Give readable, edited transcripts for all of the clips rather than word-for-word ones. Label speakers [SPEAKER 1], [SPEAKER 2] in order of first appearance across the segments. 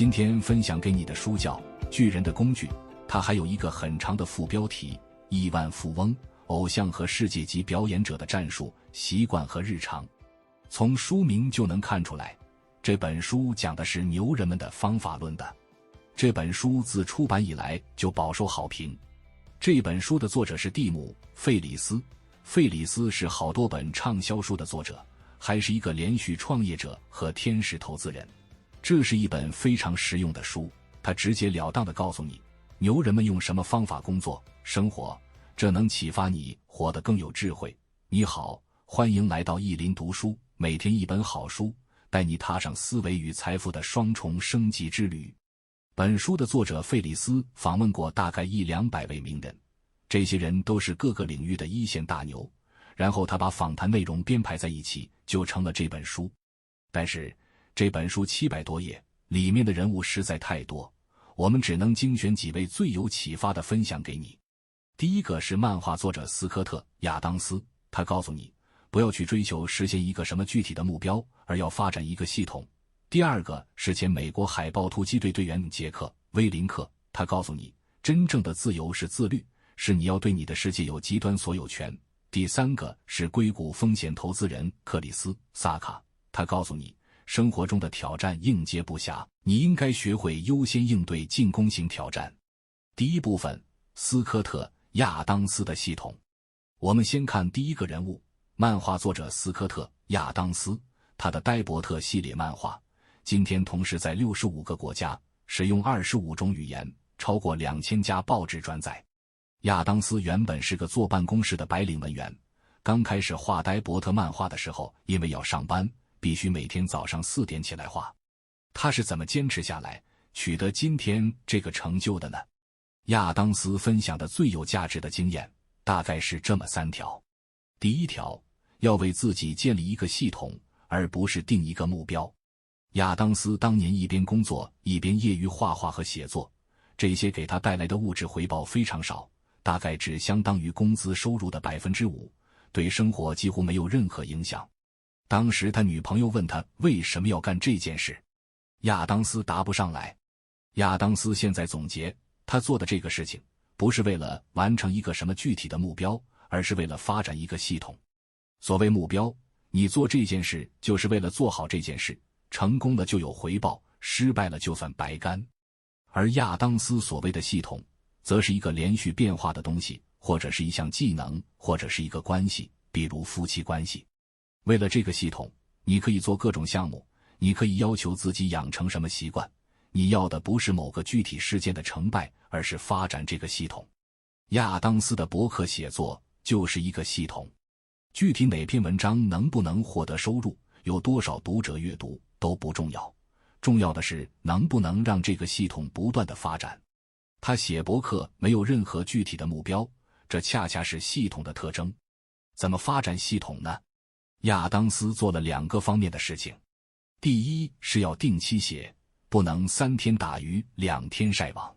[SPEAKER 1] 今天分享给你的书叫《巨人的工具》，它还有一个很长的副标题：亿万富翁、偶像和世界级表演者的战术、习惯和日常。从书名就能看出来，这本书讲的是牛人们的方法论的。这本书自出版以来就饱受好评。这本书的作者是蒂姆·费里斯，费里斯是好多本畅销书的作者，还是一个连续创业者和天使投资人。这是一本非常实用的书，它直截了当地告诉你，牛人们用什么方法工作、生活，这能启发你活得更有智慧。你好，欢迎来到意林读书，每天一本好书，带你踏上思维与财富的双重升级之旅。本书的作者费里斯访问过大概100-200位名人，这些人都是各个领域的一线大牛，然后他把访谈内容编排在一起，就成了这本书。但是这本书700多页，里面的人物实在太多，我们只能精选几位最有启发的分享给你。第一个是漫画作者斯科特·亚当斯，他告诉你，不要去追求实现一个什么具体的目标，而要发展一个系统。第二个是前美国海豹突击队队员杰克·威林克，他告诉你，真正的自由是自律，是你要对你的世界有极端所有权。第三个是硅谷风险投资人克里斯·萨卡，他告诉你，生活中的挑战应接不暇，你应该学会优先应对进攻型挑战。第一部分，斯科特·亚当斯的系统。我们先看第一个人物，漫画作者斯科特·亚当斯，他的呆伯特系列漫画今天同时在65个国家，使用25种语言，超过2000家报纸转载。亚当斯原本是个坐办公室的白领文员，刚开始画呆伯特漫画的时候，因为要上班，必须每天早上4点起来画。他是怎么坚持下来，取得今天这个成就的呢？亚当斯分享的最有价值的经验，大概是这么3条。第一条，要为自己建立一个系统，而不是定一个目标。亚当斯当年一边工作，一边业余画画和写作，这些给他带来的物质回报非常少，大概只相当于工资收入的 5%， 对生活几乎没有任何影响。当时他女朋友问他为什么要干这件事，亚当斯答不上来。亚当斯现在总结，他做的这个事情不是为了完成一个什么具体的目标，而是为了发展一个系统。所谓目标，你做这件事就是为了做好这件事，成功了就有回报，失败了就算白干。而亚当斯所谓的系统，则是一个连续变化的东西，或者是一项技能，或者是一个关系，比如夫妻关系。为了这个系统，你可以做各种项目，你可以要求自己养成什么习惯，你要的不是某个具体事件的成败，而是发展这个系统。亚当斯的博客写作就是一个系统，具体哪篇文章能不能获得收入，有多少读者阅读都不重要，重要的是能不能让这个系统不断的发展。他写博客没有任何具体的目标，这恰恰是系统的特征。怎么发展系统呢？亚当斯做了2个方面的事情。第一是要定期写，不能3天打鱼2天晒网。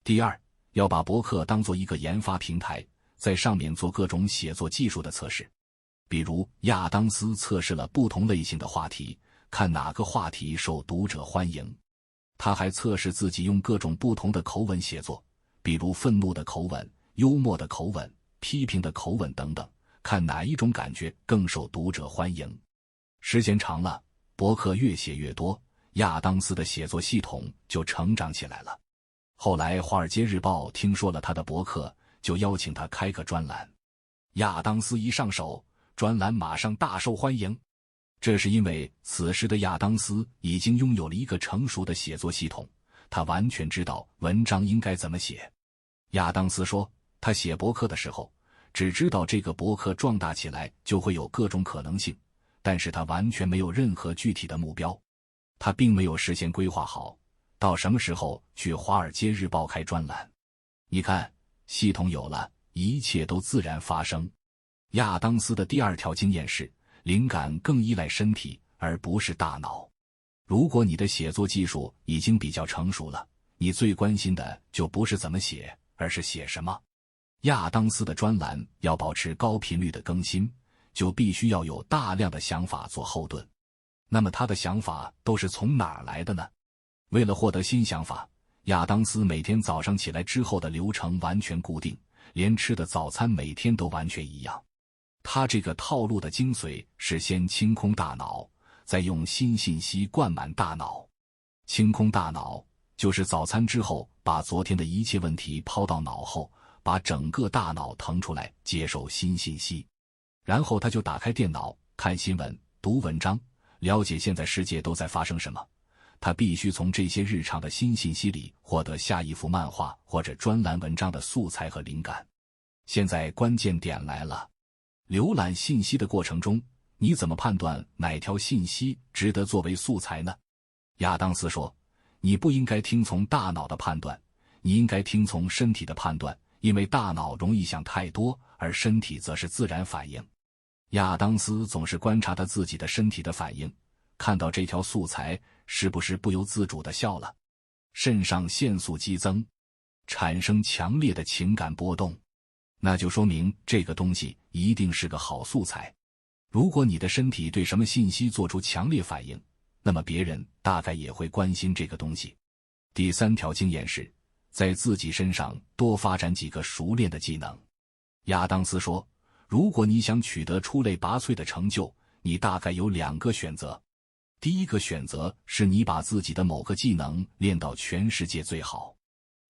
[SPEAKER 1] 第二，要把博客当作一个研发平台，在上面做各种写作技术的测试。比如亚当斯测试了不同类型的话题，看哪个话题受读者欢迎。他还测试自己用各种不同的口吻写作，比如愤怒的口吻、幽默的口吻、批评的口吻等等，看哪一种感觉更受读者欢迎。时间长了，博客越写越多，亚当斯的写作系统就成长起来了。后来《华尔街日报》听说了他的博客，就邀请他开个专栏。亚当斯一上手，专栏马上大受欢迎。这是因为此时的亚当斯已经拥有了一个成熟的写作系统，他完全知道文章应该怎么写。亚当斯说，他写博客的时候，只知道这个博客壮大起来就会有各种可能性，但是他完全没有任何具体的目标。他并没有事先规划好，到什么时候去《华尔街日报》开专栏。你看，系统有了，一切都自然发生。亚当斯的第2条经验是，灵感更依赖身体，而不是大脑。如果你的写作技术已经比较成熟了，你最关心的就不是怎么写，而是写什么。亚当斯的专栏要保持高频率的更新，就必须要有大量的想法做后盾。那么他的想法都是从哪儿来的呢？为了获得新想法，亚当斯每天早上起来之后的流程完全固定，连吃的早餐每天都完全一样。他这个套路的精髓是先清空大脑，再用新信息灌满大脑。清空大脑就是早餐之后把昨天的一切问题抛到脑后，把整个大脑腾出来接受新信息。然后他就打开电脑，看新闻，读文章，了解现在世界都在发生什么。他必须从这些日常的新信息里获得下一幅漫画或者专栏文章的素材和灵感。现在关键点来了，浏览信息的过程中，你怎么判断哪条信息值得作为素材呢？亚当斯说，你不应该听从大脑的判断，你应该听从身体的判断，因为大脑容易想太多，而身体则是自然反应。亚当斯总是观察他自己的身体的反应，看到这条素材，时不时不由自主地笑了。肾上腺素激增，产生强烈的情感波动，那就说明这个东西一定是个好素材。如果你的身体对什么信息做出强烈反应，那么别人大概也会关心这个东西。第三条经验是，在自己身上多发展几个熟练的技能。亚当斯说，如果你想取得出类拔萃的成就，你大概有2个选择。第一个选择是你把自己的某个技能练到全世界最好，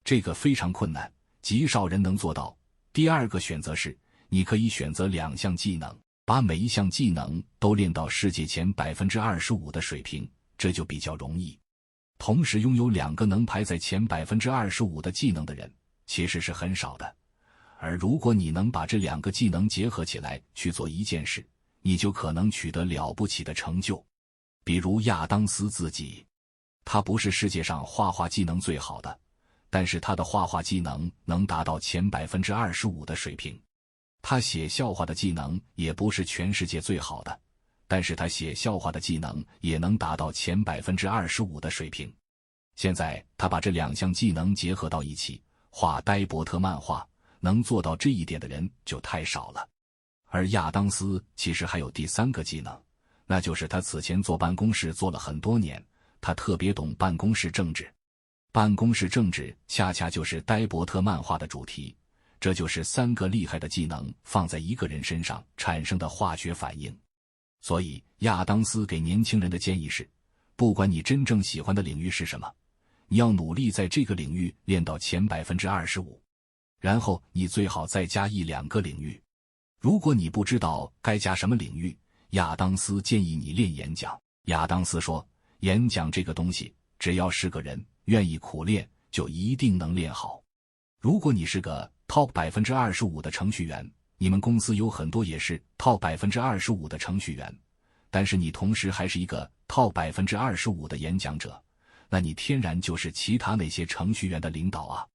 [SPEAKER 1] 这个非常困难，极少人能做到。第二个选择是，你可以选择2项技能，把每一项技能都练到世界前 25% 的水平，这就比较容易。同时拥有2个能排在前 25% 的技能的人，其实是很少的。而如果你能把这2个技能结合起来去做一件事，你就可能取得了不起的成就。比如亚当斯自己，他不是世界上画画技能最好的，但是他的画画技能能达到前 25% 的水平。他写笑话的技能也不是全世界最好的，但是他写笑话的技能也能达到前 25% 的水平。现在他把这2项技能结合到一起，画呆伯特漫画，能做到这一点的人就太少了。而亚当斯其实还有第3个技能，那就是他此前坐办公室做了很多年，他特别懂办公室政治。办公室政治恰恰就是呆伯特漫画的主题，这就是3个厉害的技能放在一个人身上产生的化学反应。所以亚当斯给年轻人的建议是，不管你真正喜欢的领域是什么，你要努力在这个领域练到前 25%， 然后你最好再加1-2个领域。如果你不知道该加什么领域，亚当斯建议你练演讲。亚当斯说，演讲这个东西，只要是个人愿意苦练，就一定能练好。如果你是个 top 25% 的程序员，你们公司有很多也是 top 25% 的程序员，但是你同时还是一个 top 25% 的演讲者，那你天然就是其他那些程序员的领导啊。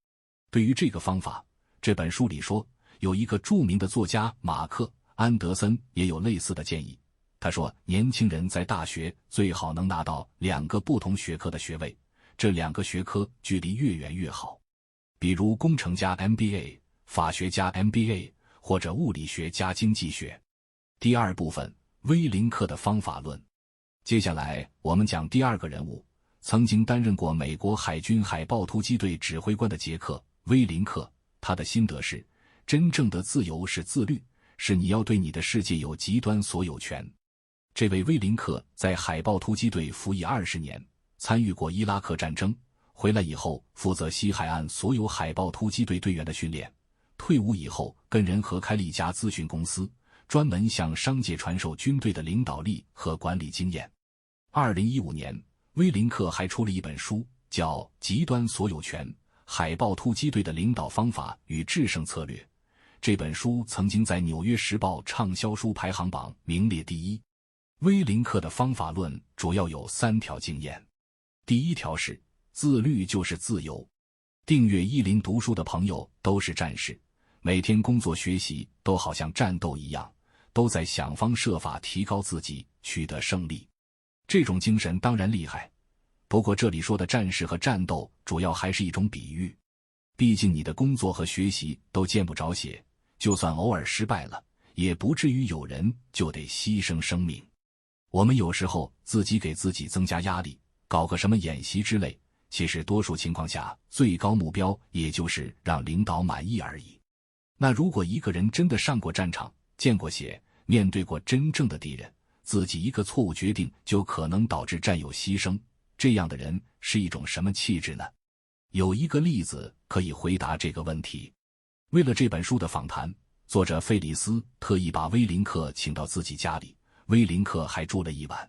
[SPEAKER 1] 对于这个方法，这本书里说，有一个著名的作家马克·安德森也有类似的建议。他说，年轻人在大学最好能拿到2个不同学科的学位，这2个学科距离越远越好。比如工程加 MBA、法学加 MBA， 或者物理学加经济学。第2部分，威林克的方法论。接下来我们讲第2个人物，曾经担任过美国海军海豹突击队指挥官的杰克·威林克。他的心得是，真正的自由是自律，是你要对你的世界有极端所有权。这位威林克在海豹突击队服役20年，参与过伊拉克战争，回来以后负责西海岸所有海豹突击队队员的训练。退伍以后跟人合开了一家咨询公司，专门向商界传授军队的领导力和管理经验。2015年，威林克还出了一本书，叫《极端所有权：海豹突击队的领导方法与制胜策略》。这本书曾经在《纽约时报》畅销书排行榜名列第1。威林克的方法论主要有3条经验。第1条是，自律就是自由。订阅伊林读书的朋友都是战士，每天工作学习都好像战斗一样，都在想方设法提高自己，取得胜利。这种精神当然厉害，不过这里说的战士和战斗主要还是一种比喻。毕竟你的工作和学习都见不着血，就算偶尔失败了，也不至于有人就得牺牲生命。我们有时候自己给自己增加压力，搞个什么演习之类，其实多数情况下，最高目标也就是让领导满意而已。那如果一个人真的上过战场，见过血，面对过真正的敌人，自己一个错误决定就可能导致战友牺牲，这样的人是一种什么气质呢？有一个例子可以回答这个问题。为了这本书的访谈，作者费里斯特意把威林克请到自己家里，威林克还住了一晚。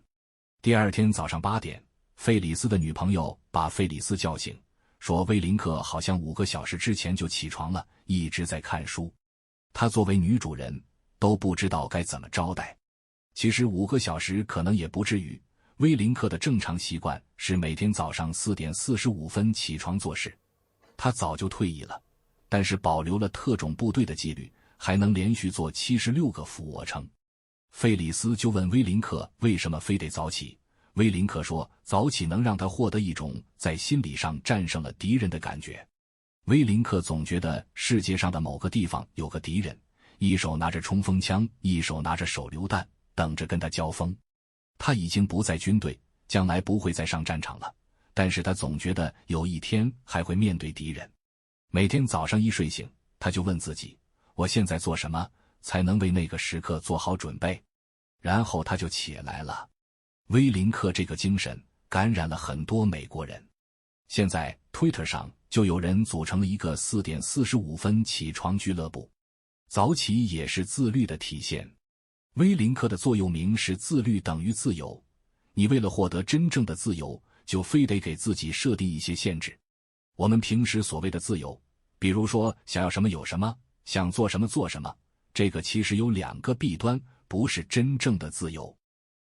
[SPEAKER 1] 第二天早上8点，费里斯的女朋友把费里斯叫醒，说威林克好像5个小时之前就起床了，一直在看书。她作为女主人，都不知道该怎么招待。其实5个小时可能也不至于，威林克的正常习惯是每天早上4点45分起床做事。他早就退役了，但是保留了特种部队的纪律，还能连续做76个俯卧撑。费里斯就问威林克为什么非得早起，威林克说早起能让他获得一种在心理上战胜了敌人的感觉。威林克总觉得世界上的某个地方有个敌人，一手拿着冲锋枪，一手拿着手榴弹，等着跟他交锋。他已经不在军队，将来不会再上战场了，但是他总觉得有一天还会面对敌人。每天早上一睡醒，他就问自己，我现在做什么才能为那个时刻做好准备？然后他就起来了。威林克这个精神感染了很多美国人。现在 Twitter 上就有人组成了一个4点45分起床俱乐部。早起也是自律的体现。威林克的座右铭是自律等于自由。你为了获得真正的自由，就非得给自己设定一些限制。我们平时所谓的自由，比如说想要什么有什么，想做什么做什么，这个其实有2个弊端，不是真正的自由。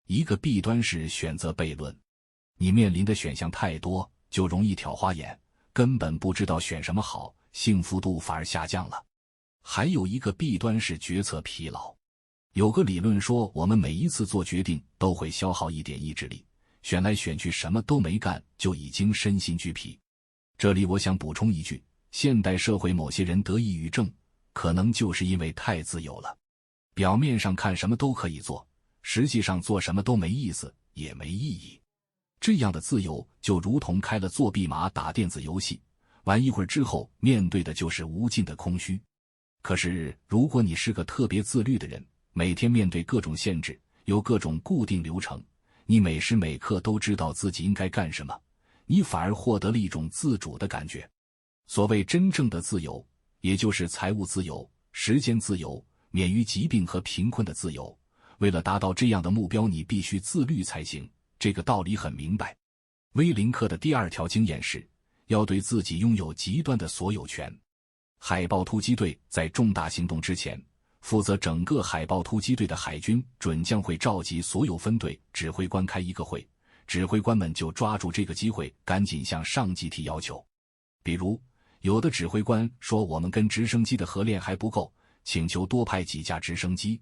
[SPEAKER 1] 一个弊端是选择悖论，你面临的选项太多，就容易挑花眼，根本不知道选什么好，幸福度反而下降了。还有一个弊端是决策疲劳。有个理论说，我们每一次做决定都会消耗一点意志力，选来选去什么都没干，就已经身心俱疲。这里我想补充一句，现代社会某些人得抑郁症，可能就是因为太自由了。表面上看什么都可以做，实际上做什么都没意思，也没意义。这样的自由就如同开了作弊码打电子游戏，玩一会儿之后面对的就是无尽的空虚。可是如果你是个特别自律的人，每天面对各种限制，有各种固定流程，你每时每刻都知道自己应该干什么，你反而获得了一种自主的感觉。所谓真正的自由，也就是财务自由、时间自由、免于疾病和贫困的自由。为了达到这样的目标，你必须自律才行，这个道理很明白。威林克的第2条经验是，要对自己拥有极端的所有权。海豹突击队在重大行动之前，负责整个海豹突击队的海军准将会召集所有分队指挥官开一个会，指挥官们就抓住这个机会赶紧向上级提要求。比如有的指挥官说，我们跟直升机的合练还不够，请求多派几架直升机。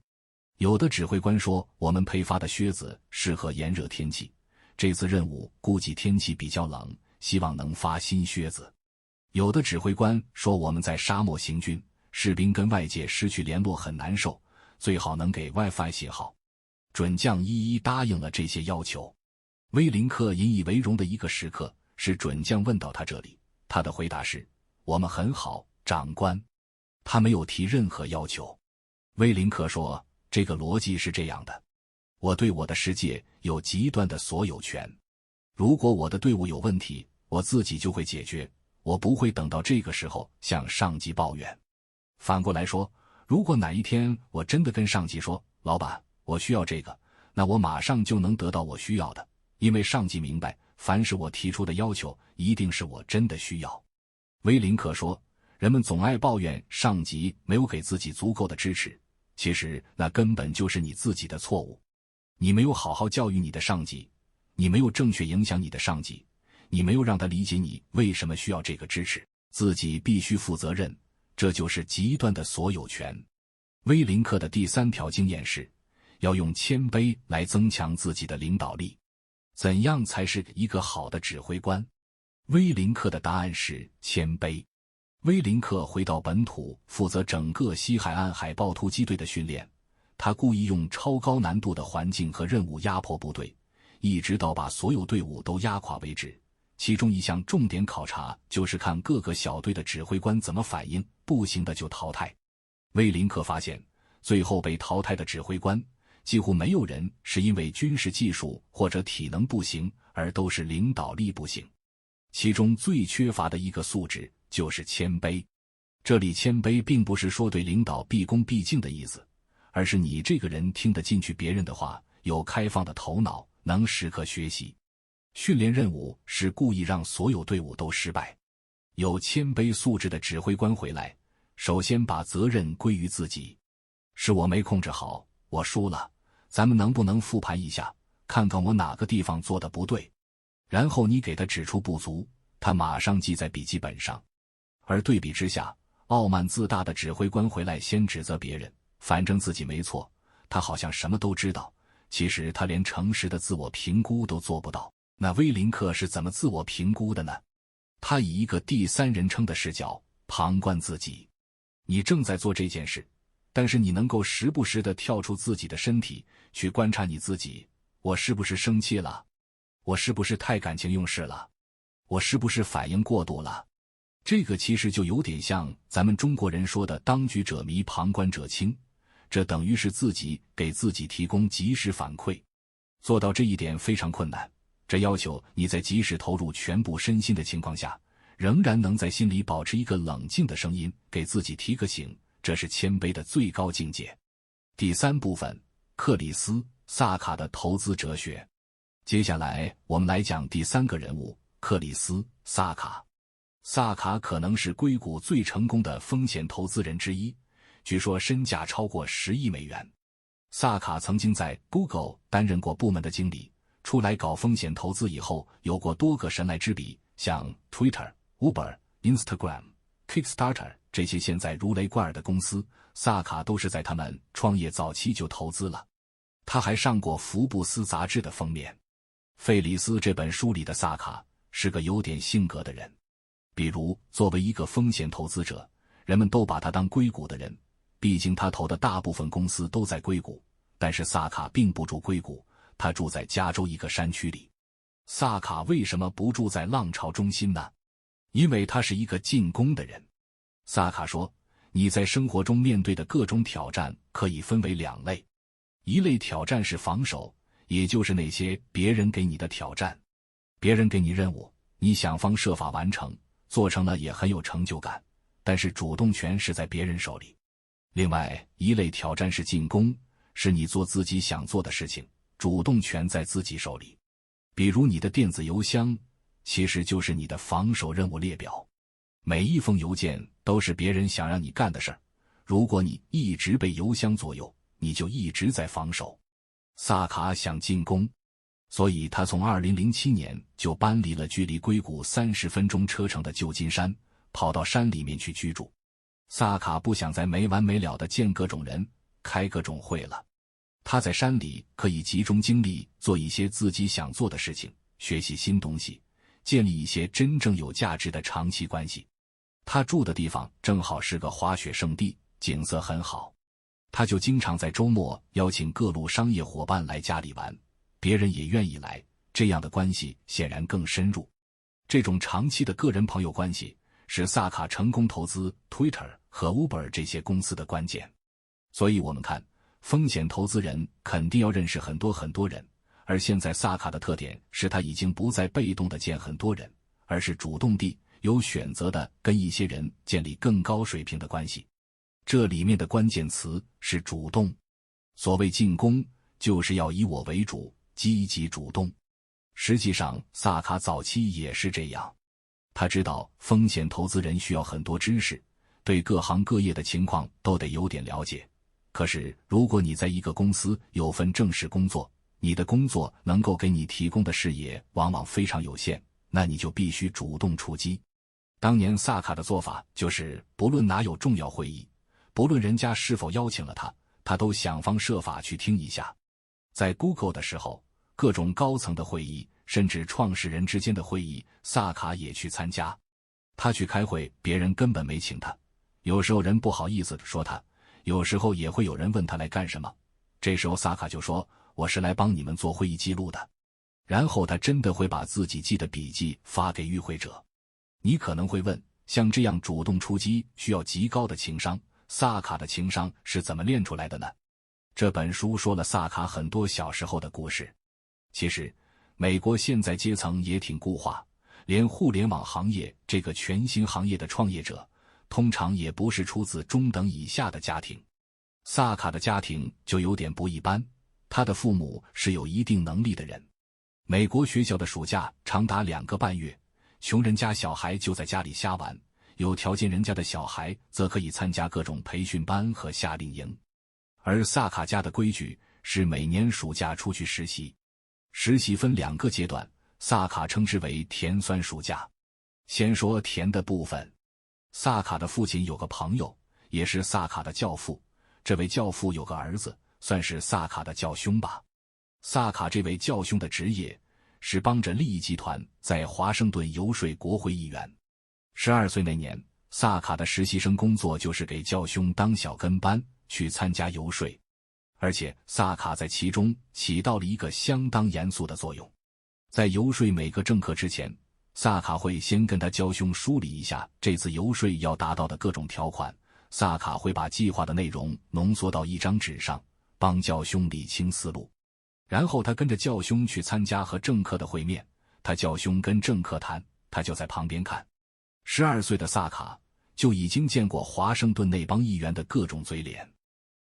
[SPEAKER 1] 有的指挥官说，我们配发的靴子适合炎热天气，这次任务估计天气比较冷，希望能发新靴子。有的指挥官说，我们在沙漠行军，士兵跟外界失去联络很难受，最好能给 Wi-Fi 信号。准将一一答应了这些要求。威林克引以为荣的一个时刻是准将问到他这里，他的回答是，我们很好，长官。他没有提任何要求。威林克说，这个逻辑是这样的，我对我的世界有极端的所有权。如果我的队伍有问题，我自己就会解决，我不会等到这个时候向上级抱怨。反过来说，如果哪一天我真的跟上级说，老板，我需要这个，那我马上就能得到我需要的，因为上级明白，凡是我提出的要求，一定是我真的需要。威林克说，人们总爱抱怨上级没有给自己足够的支持，其实那根本就是你自己的错误。你没有好好教育你的上级，你没有正确影响你的上级，你没有让他理解你为什么需要这个支持，自己必须负责任，这就是极端的所有权。威林克的第3条经验是，要用谦卑来增强自己的领导力。怎样才是一个好的指挥官？威林克的答案是谦卑。威林克回到本土，负责整个西海岸海豹突击队的训练。他故意用超高难度的环境和任务压迫部队，一直到把所有队伍都压垮为止。其中一项重点考察就是看各个小队的指挥官怎么反应，不行的就淘汰。威林克发现，最后被淘汰的指挥官几乎没有人是因为军事技术或者体能不行，而都是领导力不行。其中最缺乏的一个素质就是谦卑。这里谦卑并不是说对领导毕恭毕敬的意思，而是你这个人听得进去别人的话，有开放的头脑，能时刻学习。训练任务是故意让所有队伍都失败。有谦卑素质的指挥官回来，首先把责任归于自己。是我没控制好，我输了，咱们能不能复盘一下，看看我哪个地方做得不对？然后你给他指出不足，他马上记在笔记本上。而对比之下，傲慢自大的指挥官回来先指责别人，反正自己没错，他好像什么都知道，其实他连诚实的自我评估都做不到。那威林克是怎么自我评估的呢？他以一个第三人称的视角旁观自己。你正在做这件事，但是你能够时不时地跳出自己的身体，去观察你自己，我是不是生气了？我是不是太感情用事了？我是不是反应过度了？这个其实就有点像咱们中国人说的当局者迷，旁观者清，这等于是自己给自己提供及时反馈。做到这一点非常困难，这要求你在即使投入全部身心的情况下，仍然能在心里保持一个冷静的声音，给自己提个醒，这是谦卑的最高境界。第三部分，克里斯·萨卡的投资哲学。接下来我们来讲第三个人物，克里斯·萨卡。萨卡可能是硅谷最成功的风险投资人之一，据说身价超过10亿美元。萨卡曾经在 Google 担任过部门的经理，出来搞风险投资以后，有过多个神来之笔，像 Twitter、Uber、Instagram、Kickstarter 这些现在如雷贯耳的公司，萨卡都是在他们创业早期就投资了。他还上过福布斯杂志的封面。费里斯这本书里的萨卡是个有点性格的人，比如作为一个风险投资者，人们都把他当硅谷的人，毕竟他投的大部分公司都在硅谷，但是萨卡并不住硅谷，他住在加州一个山区里。萨卡为什么不住在浪潮中心呢？因为他是一个进攻的人。萨卡说，你在生活中面对的各种挑战可以分为2类，一类挑战是防守，也就是那些别人给你的挑战。别人给你任务，你想方设法完成，做成了也很有成就感，但是主动权是在别人手里。另外一类挑战是进攻，是你做自己想做的事情，主动权在自己手里。比如你的电子邮箱，其实就是你的防守任务列表。每一封邮件都是别人想让你干的事儿，如果你一直被邮箱左右，你就一直在防守。萨卡想进攻，所以他从2007年就搬离了距离硅谷30分钟车程的旧金山，跑到山里面去居住。萨卡不想再没完没了地见各种人，开各种会了。他在山里可以集中精力做一些自己想做的事情，学习新东西，建立一些真正有价值的长期关系。他住的地方正好是个滑雪胜地，景色很好。他就经常在周末邀请各路商业伙伴来家里玩，别人也愿意来，这样的关系显然更深入。这种长期的个人朋友关系是萨卡成功投资 Twitter 和 Uber 这些公司的关键。所以我们看，风险投资人肯定要认识很多人，而现在萨卡的特点是他已经不再被动地见很多人，而是主动地有选择地跟一些人建立更高水平的关系。这里面的关键词是主动。所谓进攻，就是要以我为主，积极主动。实际上萨卡早期也是这样，他知道风险投资人需要很多知识，对各行各业的情况都得有点了解。可是如果你在一个公司有份正式工作，你的工作能够给你提供的视野往往非常有限，那你就必须主动出击。当年萨卡的做法就是不论哪有重要会议，不论人家是否邀请了他，他都想方设法去听一下。在 Google 的时候，各种高层的会议，甚至创始人之间的会议，萨卡也去参加。他去开会，别人根本没请他，有时候人不好意思说他，有时候也会有人问他来干什么，这时候萨卡就说，我是来帮你们做会议记录的。然后他真的会把自己记的笔记发给与会者。你可能会问，像这样主动出击需要极高的情商，萨卡的情商是怎么练出来的呢？这本书说了萨卡很多小时候的故事。其实美国现在阶层也挺固化，连互联网行业这个全新行业的创业者通常也不是出自中等以下的家庭。萨卡的家庭就有点不一般，他的父母是有一定能力的人。美国学校的暑假长达2个半月，穷人家小孩就在家里瞎玩，有条件人家的小孩则可以参加各种培训班和夏令营。而萨卡家的规矩是每年暑假出去实习，实习分2个阶段，萨卡称之为甜酸暑假。先说甜的部分，萨卡的父亲有个朋友，也是萨卡的教父，这位教父有个儿子，算是萨卡的教兄吧。萨卡这位教兄的职业是帮着利益集团在华盛顿游说国会议员。12岁那年，萨卡的实习生工作就是给教兄当小跟班，去参加游说，而且萨卡在其中起到了一个相当严肃的作用。在游说每个政客之前，萨卡会先跟他教兄梳理一下这次游说要达到的各种条款，萨卡会把计划的内容浓缩到一张纸上，帮教兄理清思路。然后他跟着教兄去参加和政客的会面，他教兄跟政客谈，他就在旁边看。12岁的萨卡就已经见过华盛顿那帮议员的各种嘴脸。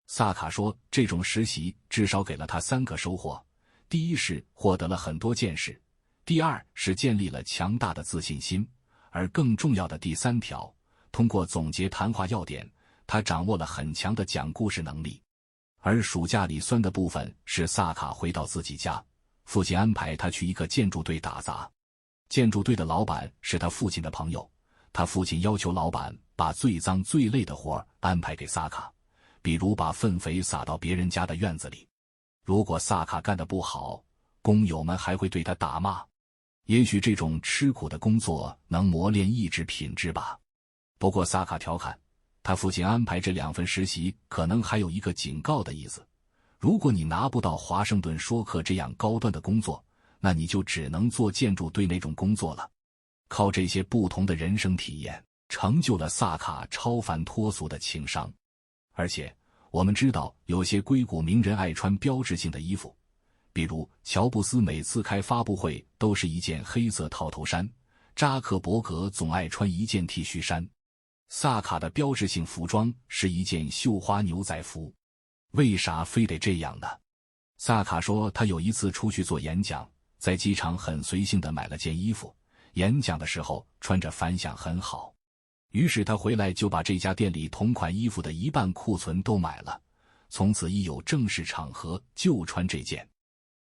[SPEAKER 1] 萨卡说，这种实习至少给了他3个收获：第一是获得了很多见识，第二是建立了强大的自信心，而更重要的第3条，通过总结谈话要点，他掌握了很强的讲故事能力。而暑假里酸的部分是萨卡回到自己家，父亲安排他去一个建筑队打杂。建筑队的老板是他父亲的朋友，他父亲要求老板把最脏最累的活安排给萨卡，比如把粪肥撒到别人家的院子里。如果萨卡干得不好，工友们还会对他打骂。也许这种吃苦的工作能磨练意志品质吧。不过萨卡调侃，他父亲安排这2份实习可能还有一个警告的意思，如果你拿不到华盛顿说客这样高端的工作，那你就只能做建筑队那种工作了。靠这些不同的人生体验，成就了萨卡超凡脱俗的情商。而且我们知道有些硅谷名人爱穿标志性的衣服，比如乔布斯每次开发布会都是一件黑色套头衫，扎克伯格总爱穿一件 T 恤衫。萨卡的标志性服装是一件绣花牛仔服。为啥非得这样呢？萨卡说，他有一次出去做演讲，在机场很随性地买了件衣服，演讲的时候穿着反响很好。于是他回来就把这家店里同款衣服的1半库存都买了，从此一有正式场合就穿这件。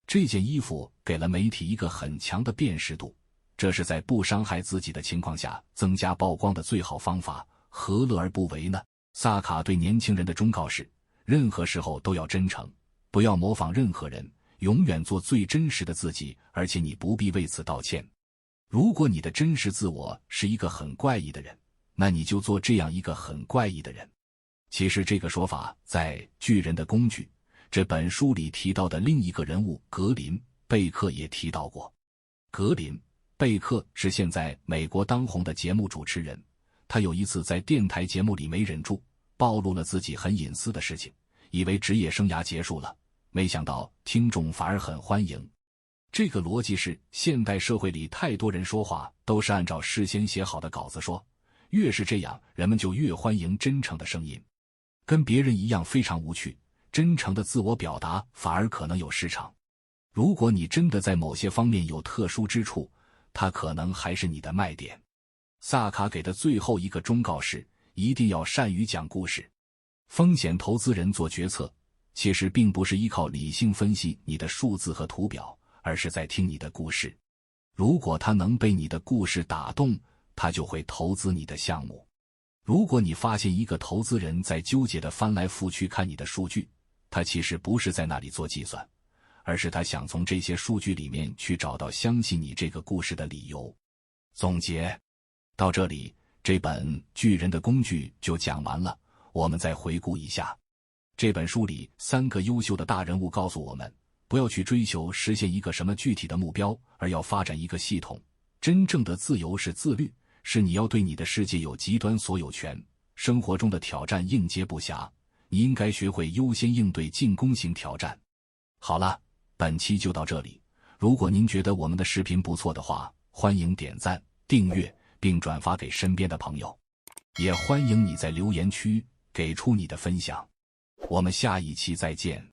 [SPEAKER 1] 这件衣服给了媒体一个很强的辨识度，这是在不伤害自己的情况下增加曝光的最好方法，何乐而不为呢？萨卡对年轻人的忠告是，任何时候都要真诚，不要模仿任何人，永远做最真实的自己，而且你不必为此道歉。如果你的真实自我是一个很怪异的人，那你就做这样一个很怪异的人。其实这个说法在《巨人的工具》这本书里提到的另一个人物格林贝克也提到过。格林贝克是现在美国当红的节目主持人，他有一次在电台节目里没忍住，暴露了自己很隐私的事情，以为职业生涯结束了，没想到听众反而很欢迎。这个逻辑是，现代社会里太多人说话都是按照事先写好的稿子说，越是这样，人们就越欢迎真诚的声音。跟别人一样非常无趣，真诚的自我表达反而可能有市场。如果你真的在某些方面有特殊之处，它可能还是你的卖点。萨卡给的最后一个忠告是，一定要善于讲故事。风险投资人做决策，其实并不是依靠理性分析你的数字和图表，而是在听你的故事。如果他能被你的故事打动，他就会投资你的项目。如果你发现一个投资人在纠结地翻来覆去看你的数据，他其实不是在那里做计算，而是他想从这些数据里面去找到相信你这个故事的理由。总结到这里，这本《巨人的工具》就讲完了。我们再回顾一下，这本书里3个优秀的大人物告诉我们，不要去追求实现一个什么具体的目标，而要发展一个系统。真正的自由是自律，是你要对你的世界有极端所有权。生活中的挑战应接不暇，你应该学会优先应对进攻型挑战。好了，本期就到这里。如果您觉得我们的视频不错的话，欢迎点赞、订阅并转发给身边的朋友。也欢迎你在留言区给出你的分享。我们下一期再见。